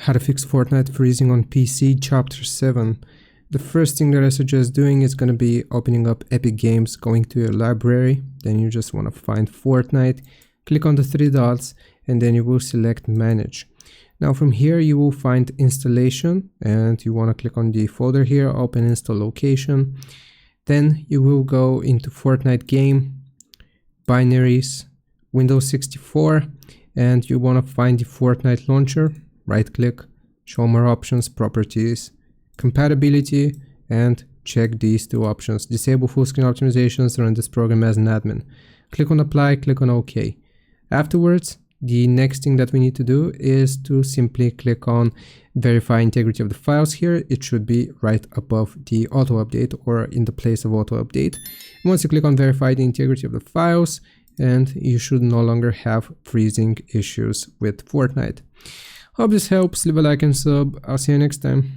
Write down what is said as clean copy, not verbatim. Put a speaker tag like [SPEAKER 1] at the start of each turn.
[SPEAKER 1] How to fix Fortnite freezing on PC chapter 7. The first thing that I suggest doing is going to be opening up Epic Games, going to your library, then you just want to find Fortnite, click on the three dots, and then you will select manage. Now from here you will find installation, and you want to click on the folder here, open install location. Then you will go into Fortnite game, binaries, Windows 64, and you want to find the Fortnite launcher. Right click, show more options, properties, compatibility, and check these two options. Disable full screen optimizations, run this program as an admin. Click on apply, click on OK. Afterwards, the next thing that we need to do is to simply click on verify integrity of the files here. It should be right above the auto update or in the place of auto update. Once you click on verify the integrity of the files, and you should no longer have freezing issues with Fortnite. Hope this helps. Leave a like and sub. I'll see you next time.